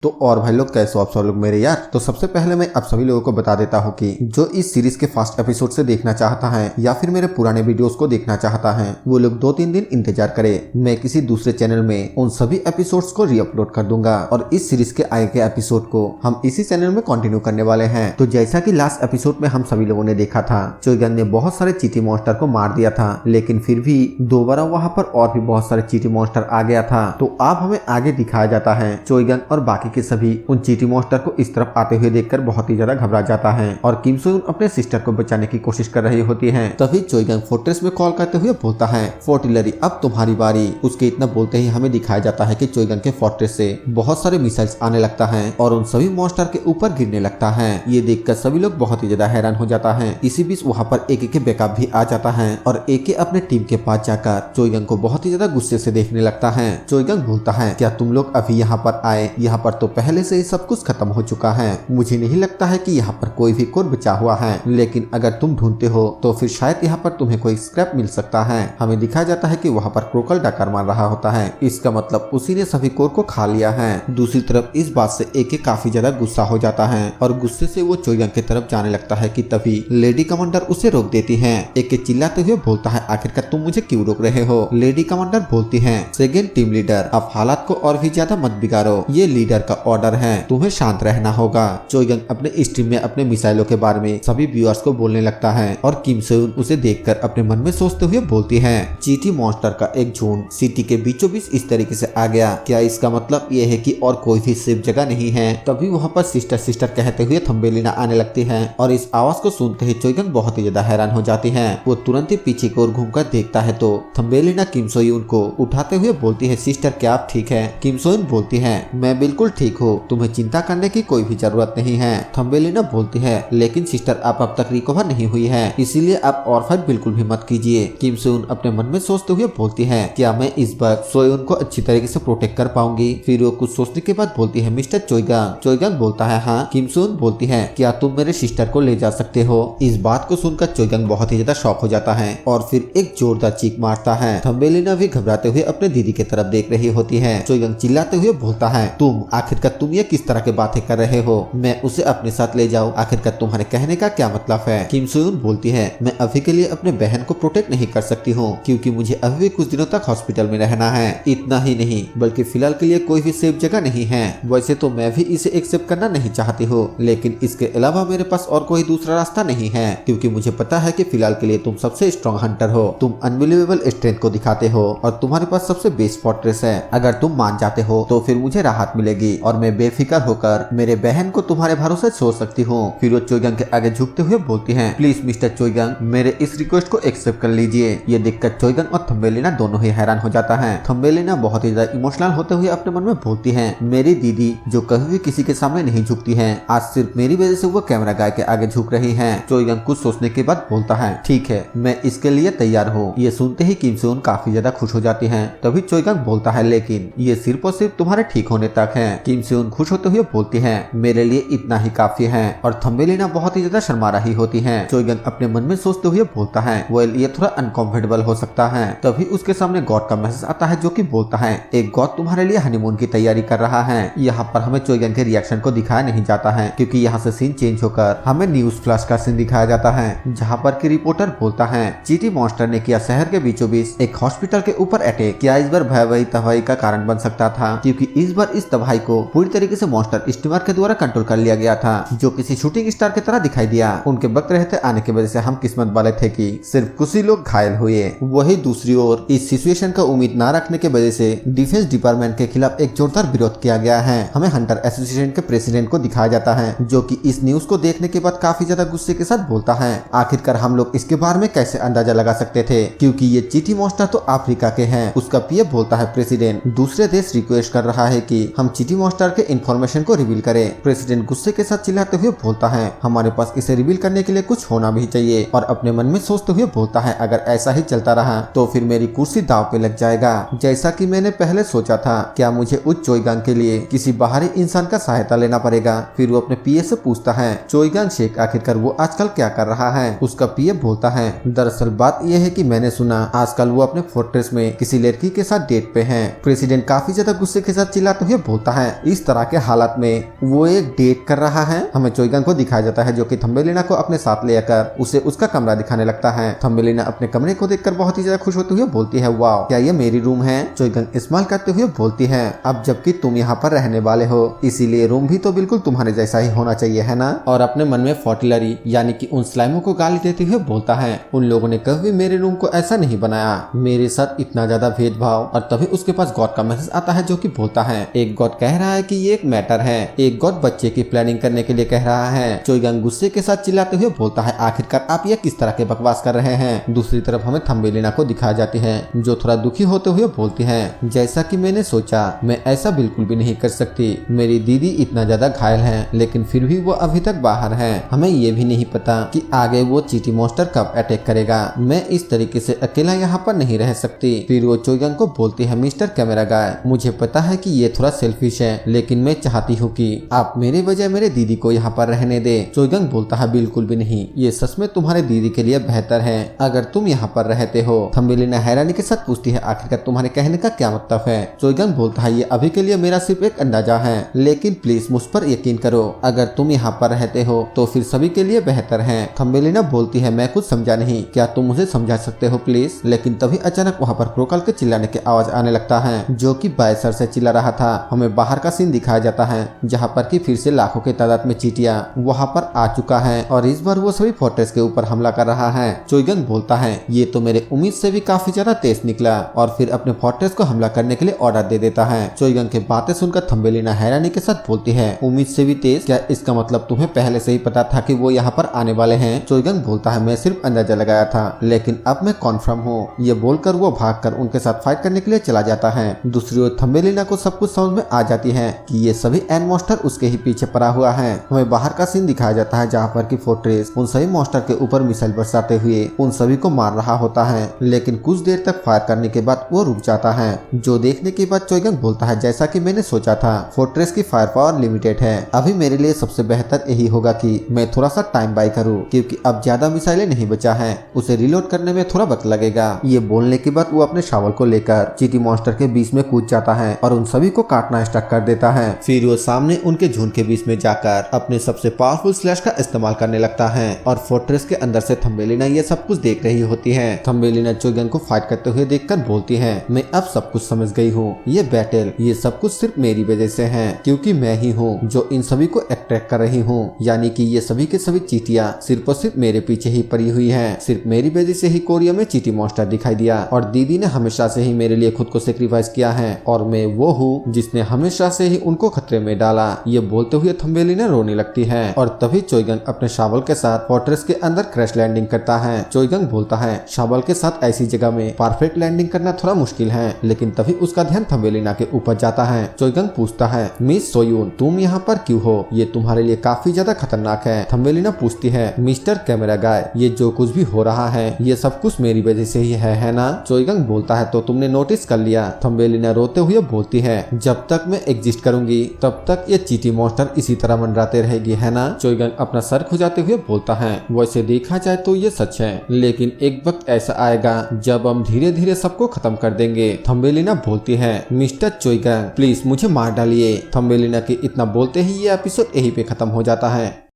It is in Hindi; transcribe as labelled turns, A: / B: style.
A: तो और भाई लोग कैसे हो आप सब लोग मेरे यार। तो सबसे पहले मैं आप सभी लोगों को बता देता हूँ कि जो इस सीरीज के फर्स्ट एपिसोड से देखना चाहता है या फिर मेरे पुराने वीडियोस को देखना चाहता है वो लोग 2-3 दिन इंतजार करे। मैं किसी दूसरे चैनल में उन सभी एपिसोड्स को रीअपलोड कर दूंगा और इस सीरीज के आगे के एपिसोड को हम इसी चैनल में कंटिन्यू करने वाले हैं। तो जैसा की लास्ट एपिसोड में हम सभी लोगों ने देखा था, चोइगन ने बहुत सारे चीटी मॉन्स्टर को मार दिया था, लेकिन फिर भी दोबारा वहाँ पर और भी बहुत सारे चीटी मॉन्स्टर आ गया था। तो अब हमें आगे दिखाया जाता है चोइगन और बाकी के सभी उन चीटी मॉन्स्टर को इस तरफ आते हुए देखकर बहुत ही ज्यादा घबरा जाता है और किम सो-यून अपने सिस्टर को बचाने की कोशिश कर रही होती है। तभी चोइगन फोर्ट्रेस में कॉल करते हुए बोलता है, फोर्टिलरी अब तुम्हारी बारी। उसके इतना बोलते ही हमें दिखाया जाता है कि चोइगन के फोर्ट्रेस से बहुत सारे मिसाइल्स आने लगता है और उन सभी मॉन्स्टर के ऊपर गिरने लगता है। ये देखकर सभी लोग बहुत ही ज्यादा हैरान हो जाता है। इसी बीच वहाँ पर एके के बैकअप भी आ जाता है और एके अपने टीम के पास जाकर चोइगन को बहुत ही ज्यादा गुस्से से देखने लगता है। चोइगन बोलता है, क्या तुम लोग अभी यहाँ पर आए? यहाँ पर तो पहले से ही सब कुछ खत्म हो चुका है। मुझे नहीं लगता है कि यहाँ पर कोई भी कोर बचा हुआ है, लेकिन अगर तुम ढूंढते हो तो फिर शायद यहाँ पर तुम्हें कोई स्क्रैप मिल सकता है। हमें दिखाया जाता है कि वहाँ पर क्रोकल डकार मार रहा होता है, इसका मतलब उसी ने सभी कोर को खा लिया है। दूसरी तरफ इस बात से एके काफी ज्यादा गुस्सा हो जाता है और गुस्से से वो चोइगन की तरफ जाने लगता है कि तभी लेडी कमांडर उसे रोक देती है। एके चिल्लाते हुए बोलता है, आखिरकार तुम मुझे क्यों रोक रहे हो? लेडी कमांडर बोलती है, सेकेंड टीम लीडर, अब हालात को और भी ज्यादा मत बिगाड़ो, ये लीडर का ऑर्डर है, तुम्हें शांत रहना होगा। चोइगन अपने स्ट्रीम में अपने मिसाइलों के बारे में सभी व्यूअर्स को बोलने लगता है और किम सो-यून उसे देखकर अपने मन में सोचते हुए बोलती है, चीटी मॉन्स्टर का एक झुंड सिटी के बीचों बीच इस तरीके से आ गया, क्या इसका मतलब ये है कि और कोई भी सेफ जगह नहीं है? तभी वहाँ पर सिस्टर सिस्टर कहते हुए थम्बेलिना आने लगती है और इस आवाज को सुनते ही चोइगन बहुत ही ज्यादा हैरान हो जाती है। वो तुरंत ही पीछे की ओर घूमकर देखता है तो थम्बेलिना किम सो-यून को उठाते हुए बोलती है, सिस्टर क्या आप ठीक है? किम सो-यून बोलती है, मैं बिल्कुल ठीक हूँ, तुम्हें चिंता करने की कोई भी जरूरत नहीं है। थम्बेलिना बोलती है, लेकिन सिस्टर आप अब तक रिकवर नहीं हुई है, इसीलिए आप और फाइट बिल्कुल भी मत कीजिए। किम सो-यून अपने मन में सोचते हुए बोलती है, क्या मैं इस बार सो-यून को अच्छी तरीके से प्रोटेक्ट कर पाऊंगी? फिर वो कुछ सोचने के बाद बोलती है, मिस्टर चोइगन। चोइगन बोलता है, हाँ। किम सो-यून बोलती है, क्या तुम मेरे सिस्टर को ले जा सकते हो? इस बात को सुनकर चोइगन बहुत ही ज्यादा शॉक हो जाता है और फिर एक जोरदार चीख मारता है। थम्बेलिना भी घबराते हुए अपने दीदी की तरफ देख रही होती है। चोइगन चिल्लाते हुए बोलता है, तुम आखिरकार तुम ये किस तरह की बातें कर रहे हो? मैं उसे अपने साथ ले जाऊं, आखिरकार तुम्हारे कहने का क्या मतलब है? किम सो-यून बोलती है, मैं अभी के लिए अपने बहन को प्रोटेक्ट नहीं कर सकती हूँ क्योंकि मुझे अभी भी कुछ दिनों तक हॉस्पिटल में रहना है। इतना ही नहीं बल्कि फिलहाल के लिए कोई भी सेफ जगह नहीं है। वैसे तो मैं भी इसे एक्सेप्ट करना नहीं चाहती हूँ, लेकिन इसके अलावा मेरे पास और कोई दूसरा रास्ता नहीं है क्योंकि मुझे पता है कि फिलहाल के लिए तुम सबसे स्ट्रॉन्ग हंटर हो, तुम अनबिलीवेबल स्ट्रेंथ को दिखाते हो और तुम्हारे पास सबसे बेस्ट फोर्ट्रेस है। अगर तुम मान जाते हो तो फिर मुझे राहत मिलेगी और मैं बेफिक्र होकर मेरे बहन को तुम्हारे भरोसे छोड़ सकती हूँ। फिर वो चोइगन के आगे झुकते हुए बोलती है, प्लीज मिस्टर चोइगन मेरे इस रिक्वेस्ट को एक्सेप्ट कर लीजिए। ये देखकर चोइगन और थम्बेलिना दोनों ही हैरान हो जाता है। थम्बेलिना बहुत ही ज्यादा इमोशनल होते हुए अपने मन में बोलती है, मेरी दीदी जो कभी भी किसी के सामने नहीं झुकती है, आज सिर्फ मेरी वजह से वो कैमरा गाय के आगे झुक रही है। चोइगन कुछ सोचने के बाद बोलता है, ठीक है मैं इसके लिए तैयार हूँ। ये सुनते ही किम सो-यून काफी ज्यादा खुश हो जाती है। तभी चोइगन बोलता है, लेकिन ये सिर्फ और सिर्फ तुम्हारे ठीक होने तक है। किम सो-यून खुश होते हुए बोलती है, मेरे लिए इतना ही काफी है। और थम्बेलिना बहुत ही ज्यादा शर्मा रही होती है। चोइगन अपने मन में सोचते हुए बोलता है, वेल ये थोड़ा अनकंफर्टेबल हो सकता है। तभी उसके सामने गॉड का मैसेज आता है जो कि बोलता है, एक गॉड तुम्हारे लिए हनीमून की तैयारी कर रहा है। यहाँ पर हमें चोइगन के रिएक्शन को दिखाया नहीं जाता है क्योंकि यहाँ से सीन चेंज होकर हमें न्यूज फ्लैश का सीन दिखाया जाता है जहाँ पर की रिपोर्टर बोलता है, चीटी मॉन्स्टर ने किया शहर के बीचों बीच एक हॉस्पिटल के ऊपर अटैक। क्या इस बार भयावही तबाही का कारण बन सकता था? क्योंकि इस बार इस तबाही को पूरी तरीके से मॉन्स्टर स्टीमर के द्वारा कंट्रोल कर लिया गया था जो किसी शूटिंग स्टार की तरह दिखाई दिया। उनके वक्त रहते आने की वजह से हम किस्मत वाले थे कि सिर्फ कुछ ही लोग घायल हुए। वही दूसरी ओर इस सिचुएशन का उम्मीद न रखने की वजह से डिफेंस डिपार्टमेंट के खिलाफ एक जोरदार विरोध किया गया है। हमें हंटर एसोसिएशन के प्रेसिडेंट को दिखाया जाता है जो कि इस न्यूज को देखने के बाद काफी ज्यादा गुस्से के साथ बोलता है, आखिरकार हम लोग इसके बारे में कैसे अंदाजा लगा सकते थे क्योंकि ये चीटी मॉन्स्टर तो अफ्रीका के हैं। उसका पीए बोलता है, प्रेसिडेंट दूसरे देश रिक्वेस्ट कर रहा है कि हम चीटी मॉन्स्टर के इन्फॉर्मेशन को रिवील करें। प्रेसिडेंट गुस्से के साथ चिल्लाते हुए बोलता है, हमारे पास इसे रिवील करने के लिए कुछ होना भी चाहिए। और अपने मन में सोचते हुए बोलता है, अगर ऐसा ही चलता रहा तो फिर मेरी कुर्सी दाव पे लग जाएगा। जैसा कि मैंने पहले सोचा था, क्या मुझे उस चोइगन के लिए किसी बाहरी इंसान का सहायता लेना पड़ेगा? फिर वो अपने पीए से पूछता है, चोइगन शेख आखिरकार वो आजकल क्या कर रहा है? उसका पीए बोलता है, दरअसल बात यह है कि मैंने सुना आजकल वो अपने फोर्ट्रेस में किसी लड़की के साथ डेट पे है। प्रेसिडेंट काफी ज्यादा गुस्से के साथ चिल्लाते हुए बोलता है, इस तरह के हालात में वो एक डेट कर रहा है। हमें चोइगंग को दिखाया जाता है जो कि थम्बेलिना को अपने साथ लेकर उसे उसका कमरा दिखाने लगता है। थम्बेलिना अपने कमरे को देखकर बहुत ही ज्यादा खुश होती हुई बोलती है, वाह क्या ये मेरी रूम है। चोइगंग इस्तेमाल करते हुए बोलती है, अब जबकि तुम यहाँ पर रहने वाले हो इसीलिए रूम भी तो बिल्कुल तुम्हारे जैसा ही होना चाहिए है ना। और अपने मन में फोर्टिलरी यानी कि उन स्लाइमों को गाली देते हुए बोलता है, उन लोगों ने कभी मेरे रूम को ऐसा नहीं बनाया, मेरे साथ इतना ज्यादा भेदभाव। और तभी उसके पास गॉड का मैसेज आता है जो कि बोलता है, एक गॉड कह रहा है कि ये एक मैटर है, एक गॉड बच्चे की प्लानिंग करने के लिए कह रहा है। चोइगंग गुस्से के साथ चिल्लाते हुए बोलता है, आखिरकार आप ये किस तरह के बकवास कर रहे हैं। दूसरी तरफ हमें थम्बेलिना को दिखाई जाती है जो थोड़ा दुखी होते हुए बोलती है, जैसा कि मैंने सोचा मैं ऐसा बिल्कुल भी नहीं कर सकती, मेरी दीदी इतना ज्यादा घायल है लेकिन फिर भी वो अभी तक बाहर है, हमें ये भी नहीं पता कि आगे वो चीटी मॉन्स्टर कब अटैक करेगा, मैं इस तरीके से अकेला यहाँ पर नहीं रह सकती। फिर वो चोइगंग को बोलती है, मिस्टर कैमरा गाय मुझे पता है कि ये थोड़ा सेल्फिश है लेकिन मैं चाहती हूँ कि आप मेरे बजाय मेरे दीदी को यहाँ पर रहने दे। चोइगंग बोलता है, बिल्कुल भी नहीं, ये सच में तुम्हारे दीदी के लिए बेहतर है अगर तुम यहाँ पर रहते हो। थम्बेलिना हैरानी के साथ पूछती है, आखिरकार तुम्हारे कहने का क्या मतलब है। चोइगंग बोलता है, ये अभी के लिए मेरा सिर्फ एक अंदाजा है लेकिन प्लीज मुझ पर यकीन करो, अगर तुम यहाँ पर रहते हो तो फिर सभी के लिए बेहतर है। थम्बेलिना बोलती है, मैं कुछ समझा नहीं, क्या तुम मुझे समझा सकते हो प्लीज। लेकिन तभी अचानक वहाँ पर क्रोकल के चिल्लाने की आवाज आने लगता है जो कि बायसर से चिल्ला रहा था। हमें बाहर का सीन दिखाया जाता है जहाँ पर कि फिर से लाखों के तादाद में चींटियां वहाँ पर आ चुका है और इस बार वो सभी फोर्ट्रेस के ऊपर हमला कर रहा है। चोइगंग बोलता है, ये तो मेरे उम्मीद से भी काफी ज्यादा तेज निकला और फिर अपने फोर्ट्रेस को हमला करने के लिए ऑर्डर दे देता है। चोइगंग की बातें सुनकर थम्बेलिना हैरानी के साथ बोलती है, उम्मीद से भी तेज, क्या इसका मतलब तुम्हें पहले से ही पता था कि वो यहाँ पर आने वाले हैं। चोइगंग बोलता है, मैं सिर्फ अंदाजा लगाया था लेकिन अब मैं कॉन्फर्म हूँ। ये बोलकर वो भागकर उनके साथ फाइट करने के लिए चला जाता है। दूसरी ओर थम्बेलिना को सब कुछ समझ में आ जाती है कि ये सभी एन मॉन्स्टर उसके ही पीछे पड़ा हुआ है। हमें बाहर का सीन दिखाया जाता है जहाँ पर कि फोर्ट्रेस उन सभी मॉन्स्टर के ऊपर मिसाइल बरसाते हुए उन सभी को मार रहा होता है लेकिन कुछ देर तक फायर करने के बाद वो रुक जाता है, जो देखने के बाद चोइगंग बोलता है, जैसा कि मैंने सोचा था फोर्ट्रेस की फायर पावर लिमिटेड है, अभी मेरे लिए सबसे बेहतर यही होगा कि मैं थोड़ा सा टाइम बाय करूँ क्योंकि अब ज्यादा मिसाइलें नहीं बचा है, उसे रिलोड करने में थोड़ा वक्त लगेगा। ये बोलने के बाद वो अपने शावल को लेकर चीटी मॉन्स्टर के बीच में कूद जाता है और उन सभी को काटना स्टार्ट कर देता है। फिर वो सामने उनके झुंड के बीच में जाकर अपने सबसे पावरफुल स्लैश का इस्तेमाल करने लगता है और फोर्ट्रेस के अंदर से थम्बेलिना ये सब कुछ देख रही होती है। थम्बेलिना चोइगंग को फाइट करते हुए देखकर बोलती है, मैं अब सब कुछ समझ गई हूँ, ये बैटल ये सब कुछ सिर्फ मेरी वजह से है क्योंकि मैं ही हूँ जो इन सभी को अट्रैक्ट कर रही हूँ, यानी कि ये सभी के सभी चीटियाँ सिर्फ और सिर्फ मेरे पीछे ही पड़ी हुई है। सिर्फ मेरी वजह से ही कोरिया में चीटी मॉन्स्टर दिखाई दिया और दीदी ने हमेशा से ही मेरे लिए खुद को सेक्रीफाइस किया है और मैं वो हूँ जिसने हमेशा से ही उनको खतरे में डाला। ये बोलते हुए थम्बेलिना रोने लगती है और तभी चोइगंग अपने शावल के साथ फोर्ट्रेस के अंदर क्रैश लैंडिंग करता है। चोइगंग बोलता है, शावल के साथ ऐसी जगह में परफेक्ट लैंडिंग करना थोड़ा मुश्किल है, लेकिन तभी उसका ध्यान थम्बेलिना के ऊपर जाता है। चोइगंग पूछता है, मिस सोयून तुम यहाँ पर क्यों हो, ये तुम्हारे लिए काफी ज्यादा खतरनाक है। थम्बेलिना पूछती है, मिस्टर कैमरा गाय ये जो कुछ भी हो रहा है ये सब कुछ मेरी वजह से ही है ना। चोइगंग बोलता है, तो तुमने नोटिस कर लिया। थम्बेलिना रोते हुए बोलती है, जब तक मैं एग्जिस्ट करूंगी तब तक ये चीटी मॉन्स्टर इसी तरह मंडराते रहेगी है ना। चोइगंग अपना सर खुजाते हुए बोलता है, वैसे देखा जाए तो ये सच है लेकिन एक वक्त ऐसा आएगा जब हम धीरे धीरे सबको खत्म कर देंगे। थम्बेलिना बोलती है, मिस्टर चोइगंग प्लीज मुझे मार डालिए। थम्बेलिना के इतना बोलते ही ये एपिसोड यहीं पे खत्म हो जाता है।